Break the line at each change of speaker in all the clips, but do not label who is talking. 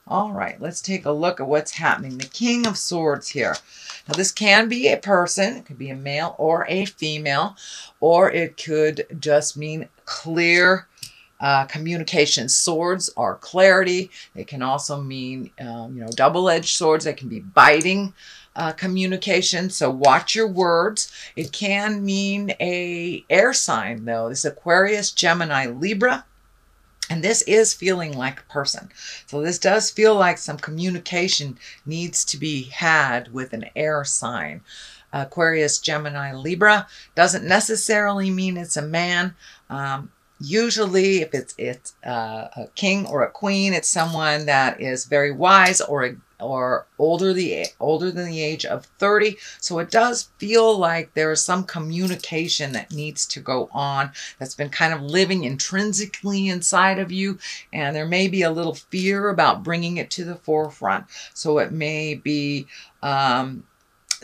All right, let's take a look at what's happening. The King of Swords here. Now, this can be a person. It could be a male or a female, or it could just mean clear communication. Swords are clarity. They can also mean, double-edged swords. They can be biting communication. So watch your words. It can mean a air sign, though. This Aquarius, Gemini, Libra. And this is feeling like a person. So this does feel like some communication needs to be had with an air sign. Aquarius, Gemini, Libra doesn't necessarily mean it's a man. Usually, if it's a king or a queen, it's someone that is very wise or older than the age of 30. So it does feel like there is some communication that needs to go on that's been kind of living intrinsically inside of you, and there may be a little fear about bringing it to the forefront. So it may be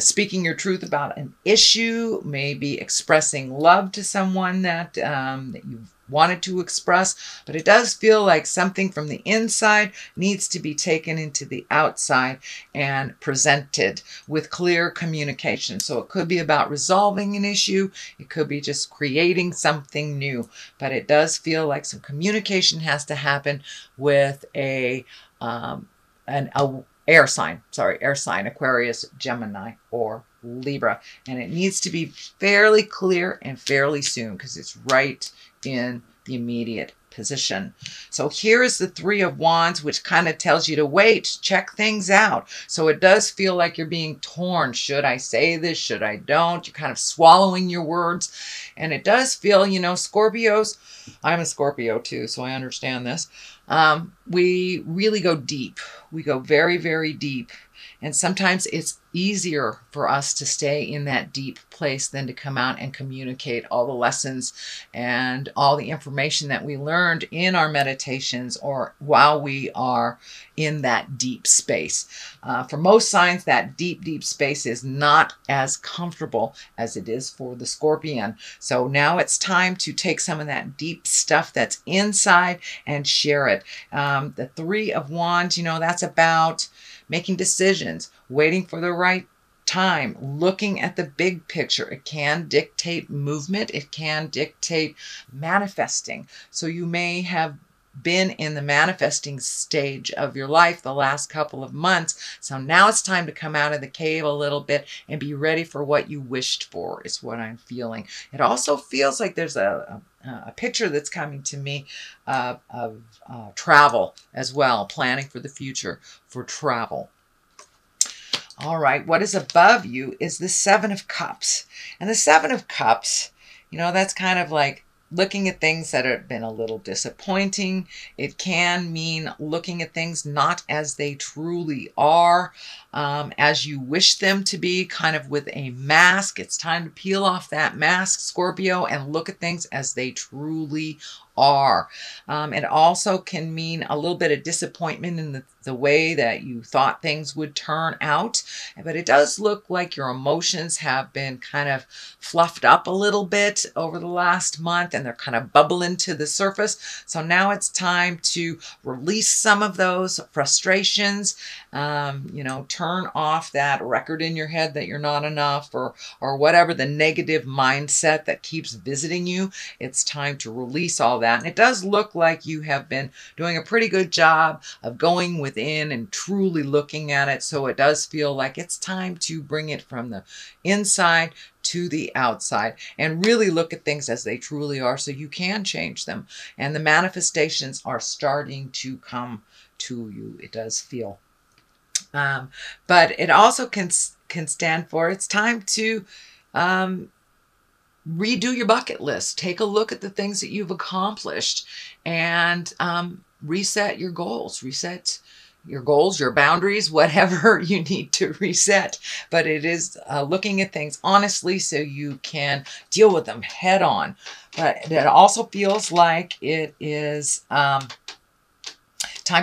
speaking your truth about an issue, maybe expressing love to someone that you've wanted to express, but it does feel like something from the inside needs to be taken into the outside and presented with clear communication. So it could be about resolving an issue. It could be just creating something new, but it does feel like some communication has to happen with an air sign, Aquarius, Gemini, or Libra. And it needs to be fairly clear and fairly soon because it's right in the immediate position. So here is the Three of Wands, which kind of tells you to wait, check things out. So it does feel like you're being torn. Should I say this? Should I don't? You're kind of swallowing your words. And it does feel, Scorpios, I'm a Scorpio too, so I understand this. We really go deep. We go very, very deep. And sometimes it's easier for us to stay in that deep place than to come out and communicate all the lessons and all the information that we learned in our meditations or while we are in that deep space. For most signs, that deep, deep space is not as comfortable as it is for the Scorpion. So now it's time to take some of that deep stuff that's inside and share it. The Three of Wands, that's about making decisions, waiting for the right time, looking at the big picture. It can dictate movement. It can dictate manifesting. So you may have been in the manifesting stage of your life the last couple of months. So now it's time to come out of the cave a little bit and be ready for what you wished for, is what I'm feeling. It also feels like there's a picture that's coming to me of travel as well, planning for the future for travel. All right, what is above you is the Seven of Cups. And the Seven of Cups, that's kind of like looking at things that have been a little disappointing. It can mean looking at things not as they truly are, as you wish them to be, kind of with a mask. It's time to peel off that mask, Scorpio, and look at things as they truly are. It also can mean a little bit of disappointment in the way that you thought things would turn out. But it does look like your emotions have been kind of fluffed up a little bit over the last month, and they're kind of bubbling to the surface. So now it's time to release some of those frustrations, turn off that record in your head that you're not enough, or whatever the negative mindset that keeps visiting you. It's time to release all that. And it does look like you have been doing a pretty good job of going within and truly looking at it. So it does feel like it's time to bring it from the inside to the outside and really look at things as they truly are so you can change them. And the manifestations are starting to come to you, it does feel. But it also can stand for, it's time to redo your bucket list. Take a look at the things that you've accomplished and reset your goals. Reset your goals, your boundaries, whatever you need to reset. But it is looking at things honestly so you can deal with them head on. But it also feels like it is time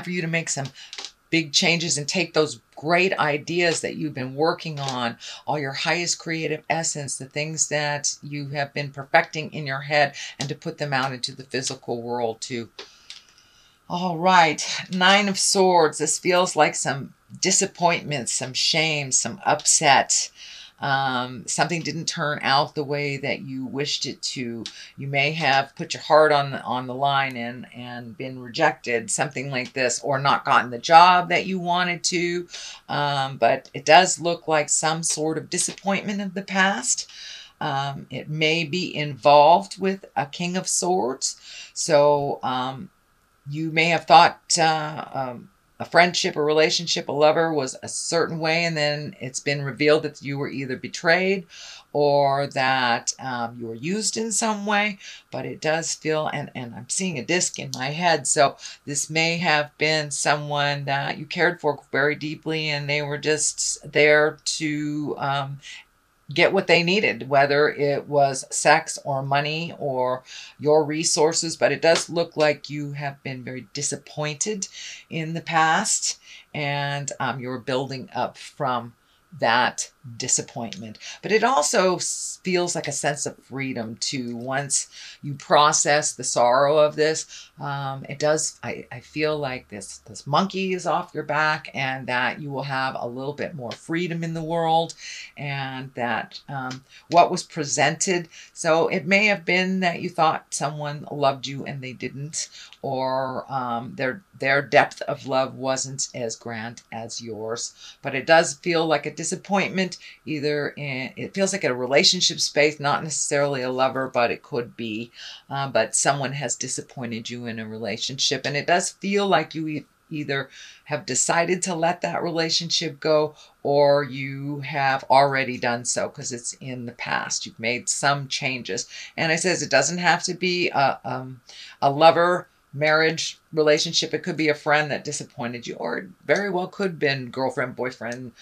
for you to make some big changes and take those great ideas that you've been working on, all your highest creative essence, the things that you have been perfecting in your head, and to put them out into the physical world to All right, Nine of Swords. This feels like some disappointment, some shame, some upset. Something didn't turn out the way that you wished it to. You may have put your heart on the line and been rejected, something like this, or not gotten the job that you wanted to. But it does look like some sort of disappointment of the past. It may be involved with a King of Swords. So you may have thought a friendship, a relationship, a lover was a certain way, and then it's been revealed that you were either betrayed or that you were used in some way. But it does feel, and I'm seeing a disc in my head, so this may have been someone that you cared for very deeply, and they were just there to get what they needed, whether it was sex or money or your resources. But it does look like you have been very disappointed in the past, and you're building up from that disappointment. But it also feels like a sense of freedom too. Once you process the sorrow of this, it does, I feel like this monkey is off your back, and that you will have a little bit more freedom in the world, and that what was presented, so it may have been that you thought someone loved you and they didn't, or their depth of love wasn't as grand as yours. But it does feel like a disappointment, either in, it feels like a relationship space, not necessarily a lover, but it could be. But someone has disappointed you in a relationship, and it does feel like you either have decided to let that relationship go, or you have already done so because it's in the past. You've made some changes. And it says it doesn't have to be a lover, marriage, relationship. It could be a friend that disappointed you, or it very well could have been girlfriend, boyfriend,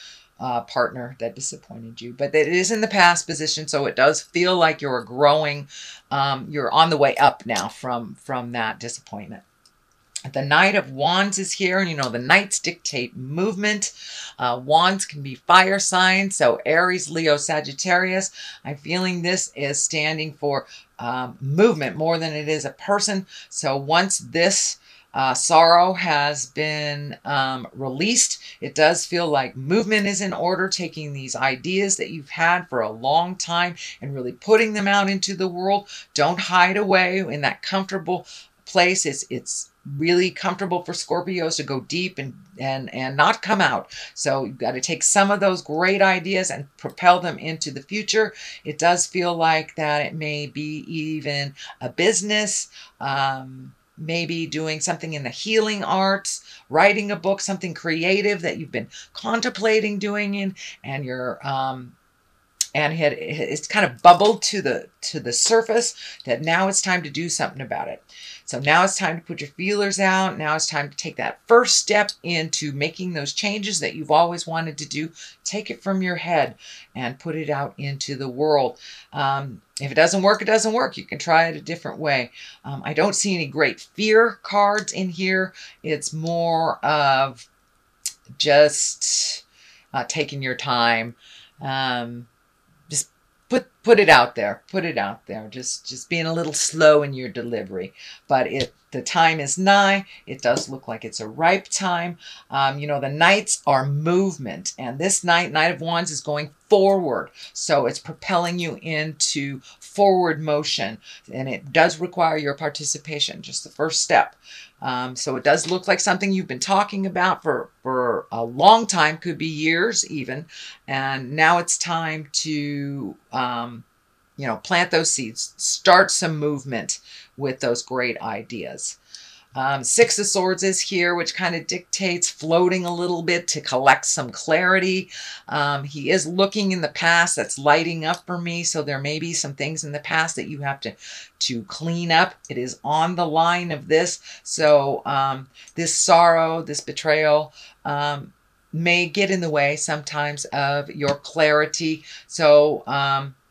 partner that disappointed you. But it is in the past position, so it does feel like you're growing. You're on the way up now from that disappointment. The Knight of Wands is here, and you know the Knights dictate movement. Wands can be fire signs, so Aries, Leo, Sagittarius. I'm feeling this is standing for movement more than it is a person. So once this sorrow has been released, it does feel like movement is in order, taking these ideas that you've had for a long time and really putting them out into the world. Don't hide away in that comfortable place. It's really comfortable for Scorpios to go deep and not come out. So you've got to take some of those great ideas and propel them into the future. It does feel like that it may be even a business, maybe doing something in the healing arts, writing a book, something creative that you've been contemplating doing, and you're and it's kind of bubbled to the surface that now it's time to do something about it. So now it's time to put your feelers out. Now it's time to take that first step into making those changes that you've always wanted to do. Take it from your head and put it out into the world. If it doesn't work, it doesn't work. You can try it a different way. I don't see any great fear cards in here. It's more of just taking your time. Just put it out there. Put it out there. Just being a little slow in your delivery. But if the time is nigh, it does look like it's a ripe time. You know, the Knights are movement. And this Knight of Wands, is going forward. So it's propelling you into forward motion. And it does require your participation, just the first step. So it does look like something you've been talking about for a long time, could be years even. And now it's time to, you know, plant those seeds, start some movement with those great ideas. Six of Swords is here, which kind of dictates floating a little bit to collect some clarity. He is looking in the past. That's lighting up for me. So there may be some things in the past that you have to clean up. It is on the line of this. So this sorrow, this betrayal, may get in the way sometimes of your clarity. So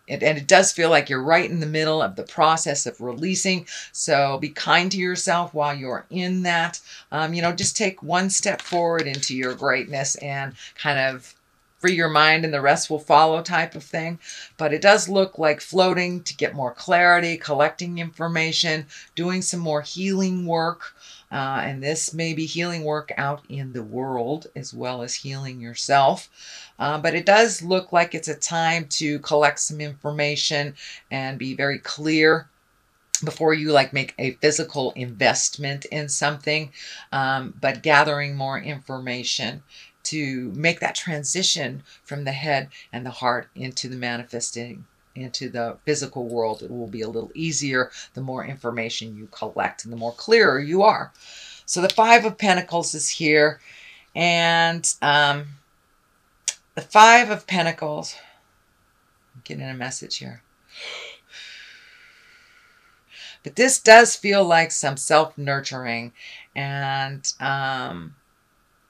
and it does feel like you're right in the middle of the process of releasing. So be kind to yourself while you're in that. You know, just take one step forward into your greatness and kind of free your mind, and the rest will follow type of thing. But it does look like floating to get more clarity, collecting information, doing some more healing work. And this may be healing work out in the world as well as healing yourself. But it does look like it's a time to collect some information and be very clear before you like make a physical investment in something, but gathering more information to make that transition from the head and the heart into the manifesting, into the physical world. It will be a little easier the more information you collect and the more clearer you are. So the Five of Pentacles is here, and the Five of Pentacles, I'm getting a message here. But this does feel like some self-nurturing and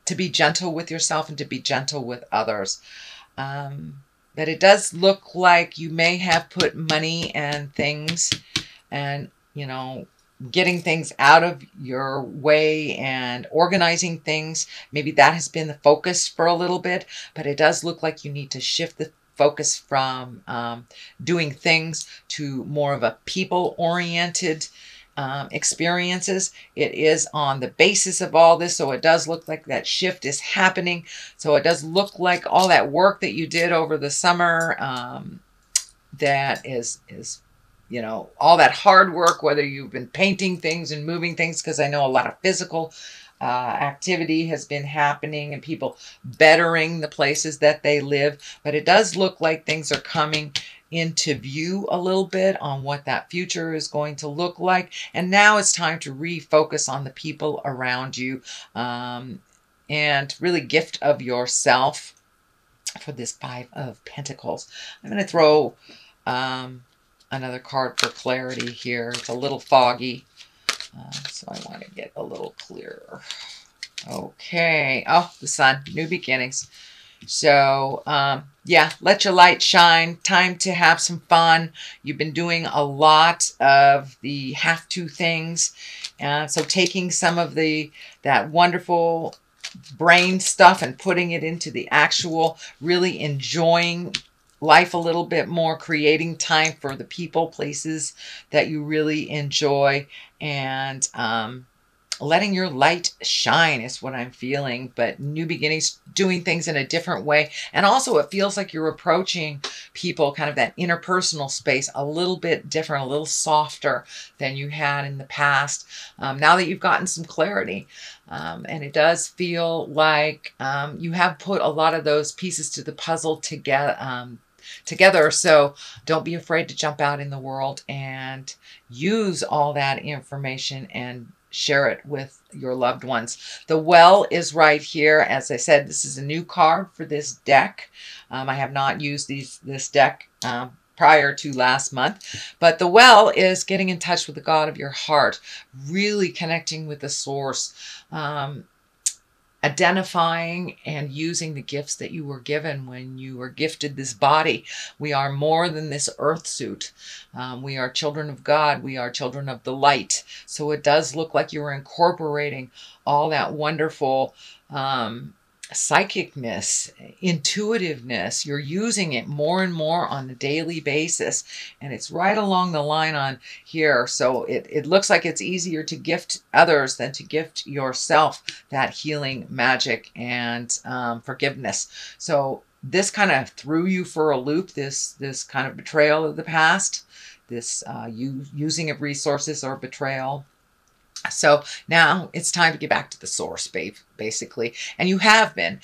to be gentle with yourself and to be gentle with others. But it does look like you may have put money and things and, you know, getting things out of your way and organizing things. Maybe that has been the focus for a little bit, but it does look like you need to shift the focus from doing things to more of a people-oriented experiences. It is on the basis of all this, so it does look like that shift is happening. So it does look like all that work that you did over the summer, that is you know, all that hard work, whether you've been painting things and moving things, because I know a lot of physical activity has been happening and people bettering the places that they live. But it does look like things are coming into view a little bit on what that future is going to look like. And now it's time to refocus on the people around you, and really gift of yourself for this Five of Pentacles. I'm going to throw another card for clarity here. It's a little foggy. So I want to get a little clearer. Okay. Oh, the Sun. New beginnings. So, yeah, let your light shine. Time to have some fun. You've been doing a lot of the have-to things. So taking some of that wonderful brain stuff and putting it into the actual, really enjoying life a little bit more, creating time for the people, places that you really enjoy, and letting your light shine is what I'm feeling. But new beginnings, doing things in a different way. And also it feels like you're approaching people, kind of that interpersonal space, a little bit different, a little softer than you had in the past, now that you've gotten some clarity. And it does feel like you have put a lot of those pieces to the puzzle together. So don't be afraid to jump out in the world and use all that information and share it with your loved ones. The Well is right here. As I said, this is a new card for this deck. I have not used this deck prior to last month, but the Well is getting in touch with the God of your heart, really connecting with the source, identifying and using the gifts that you were given when you were gifted this body. We are more than this earth suit. We are children of God. We are children of the light. So it does look like you're incorporating all that wonderful psychicness, intuitiveness. You're using it more and more on a daily basis, and it's right along the line on here. So it looks like it's easier to gift others than to gift yourself that healing magic and forgiveness. So this kind of threw you for a loop, this kind of betrayal of the past, this using of resources or betrayal. So now it's time to get back to the source, basically. And you have been.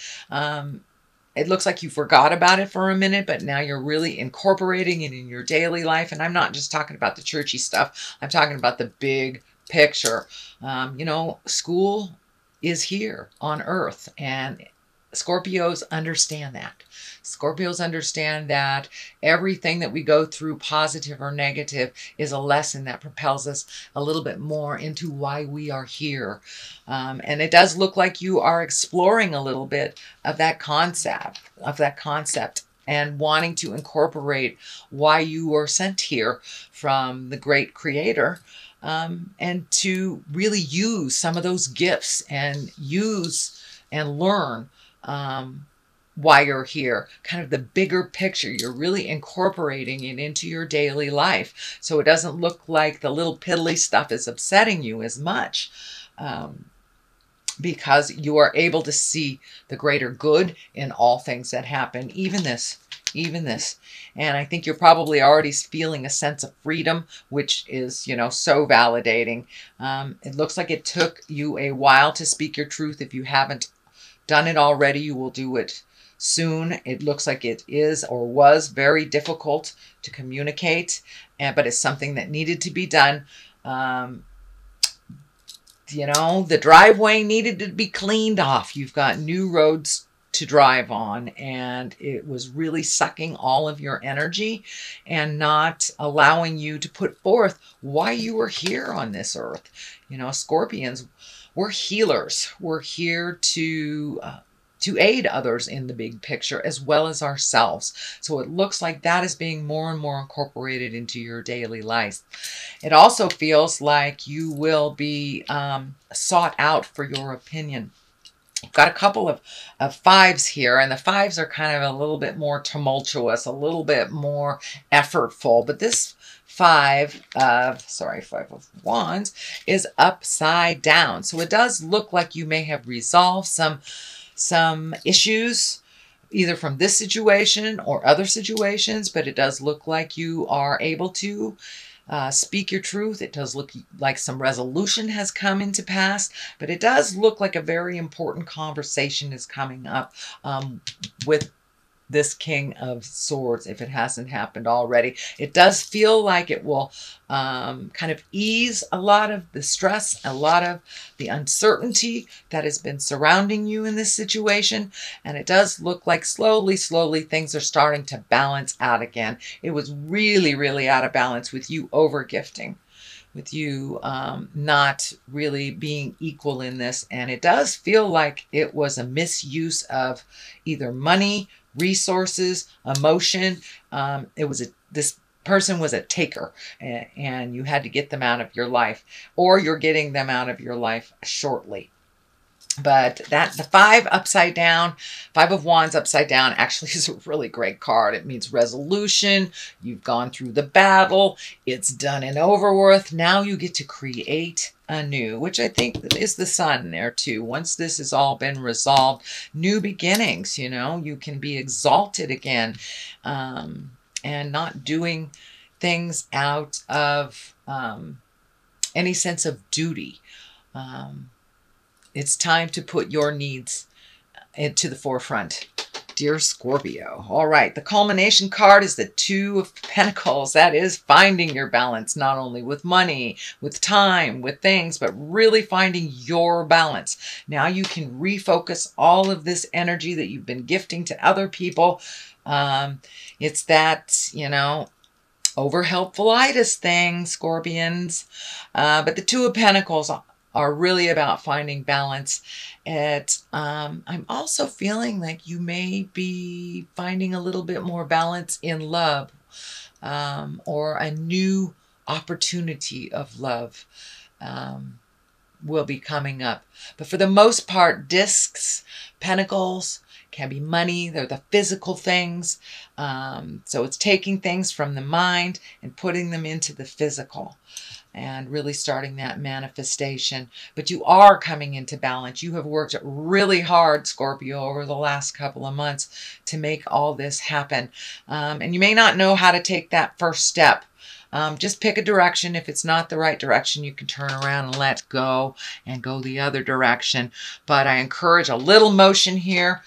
It looks like you forgot about it for a minute, but now you're really incorporating it in your daily life. And I'm not just talking about the churchy stuff. I'm talking about the big picture. You know, school is here on Earth, and Scorpios understand that. Scorpios understand that everything that we go through, positive or negative, is a lesson that propels us a little bit more into why we are here. And it does look like you are exploring a little bit of that concept, and wanting to incorporate why you were sent here from the great creator, and to really use some of those gifts and use and learn why you're here, kind of the bigger picture. You're really incorporating it into your daily life. So it doesn't look like the little piddly stuff is upsetting you as much. because you are able to see the greater good in all things that happen, even this. And I think you're probably already feeling a sense of freedom, which is, you know, so validating. It looks like it took you a while to speak your truth. If you haven't done it already, you will do it soon. It looks like it is or was very difficult to communicate, but it's something that needed to be done. You know, the driveway needed to be cleaned off. You've got new roads to drive on, and it was really sucking all of your energy and not allowing you to put forth why you were here on this earth. You know, Scorpions, we're healers. We're here to aid others in the big picture as well as ourselves. So it looks like that is being more and more incorporated into your daily life. It also feels like you will be sought out for your opinion. You've got a couple of fives here, and the fives are kind of a little bit more tumultuous, a little bit more effortful. But this five of wands is upside down. So it does look like you may have resolved some issues either from this situation or other situations, but it does look like you are able to speak your truth. It does look like some resolution has come into pass, but it does look like a very important conversation is coming up with this King of Swords, if it hasn't happened already. It does feel like it will kind of ease a lot of the stress, a lot of the uncertainty that has been surrounding you in this situation. And it does look like slowly things are starting to balance out again. It was really, really out of balance with you over-gifting, with you not really being equal in this. And it does feel like it was a misuse of either money, resources, emotion. This person was a taker, and you had to get them out of your life, or you're getting them out of your life shortly. But the five upside down, Five of Wands upside down actually is a really great card. It means resolution. You've gone through the battle. It's done and over with. Now you get to create anew, which I think is the sun there too. Once this has all been resolved, new beginnings, you know, you can be exalted again, and not doing things out of any sense of duty. It's time to put your needs into the forefront, dear Scorpio. All right, the culmination card is the Two of Pentacles. That is finding your balance, not only with money, with time, with things, but really finding your balance. Now you can refocus all of this energy that you've been gifting to other people. It's that, you know, over helpfulitis thing, Scorpions. But the Two of Pentacles are really about finding balance. I'm also feeling like you may be finding a little bit more balance in love, or a new opportunity of love will be coming up. But for the most part, discs, pentacles can be money. They're the physical things. So it's taking things from the mind and putting them into the physical, and really starting that manifestation. But you are coming into balance. You have worked really hard, Scorpio, over the last couple of months to make all this happen. And you may not know how to take that first step. Just pick a direction. If it's not the right direction, you can turn around and let go and go the other direction. But I encourage a little motion here.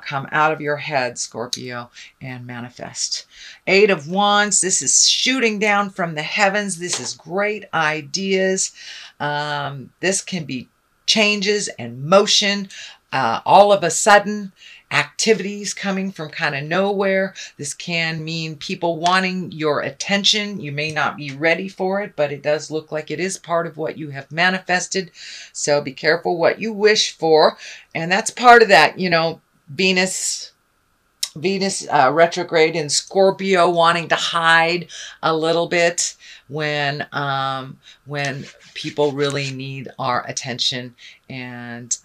Come out of your head, Scorpio, and manifest. Eight of Wands. This is shooting down from the heavens. This is great ideas. This can be changes and motion. All of a sudden, activities coming from kind of nowhere. This can mean people wanting your attention. You may not be ready for it, but it does look like it is part of what you have manifested. So be careful what you wish for. And that's part of that, you know, Venus retrograde in Scorpio, wanting to hide a little bit when people really need our attention and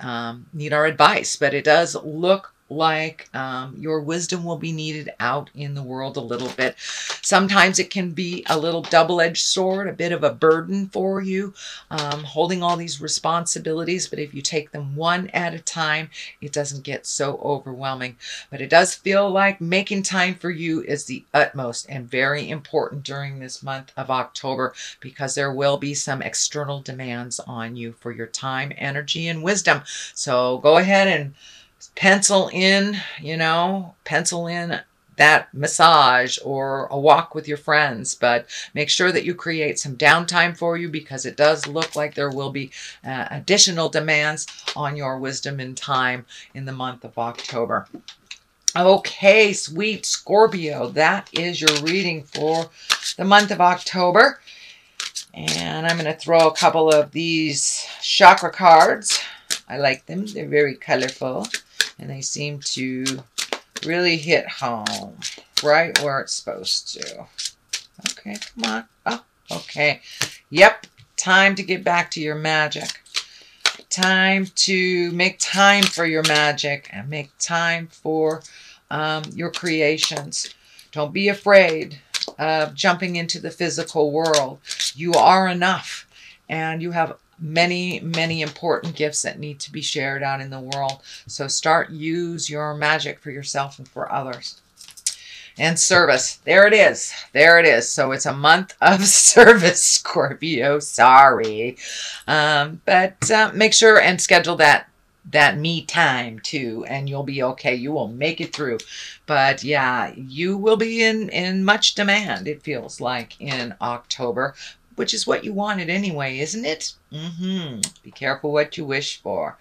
need our advice. But it does look like your wisdom will be needed out in the world a little bit. Sometimes it can be a little double-edged sword, a bit of a burden for you, holding all these responsibilities. But if you take them one at a time, it doesn't get so overwhelming. But it does feel like making time for you is the utmost and very important during this month of October, because there will be some external demands on you for your time, energy, and wisdom. So go ahead and pencil in, pencil in that massage or a walk with your friends, but make sure that you create some downtime for you, because it does look like there will be additional demands on your wisdom and time in the month of October. Okay, sweet Scorpio, that is your reading for the month of October. And I'm going to throw a couple of these chakra cards. I like them. They're very colorful, and they seem to really hit home right where it's supposed to. Okay, come on. Oh, okay. Yep, time to get back to your magic. Time to make time for your magic and make time for your creations. Don't be afraid of jumping into the physical world. You are enough, and you have many, many important gifts that need to be shared out in the world. So use your magic for yourself and for others. And service. There it is. There it is. So it's a month of service, Scorpio. Sorry. But make sure and schedule that me time too, and you'll be okay. You will make it through. But yeah, you will be in much demand, it feels like, in October, which is what you wanted anyway, isn't it? Be careful what you wish for.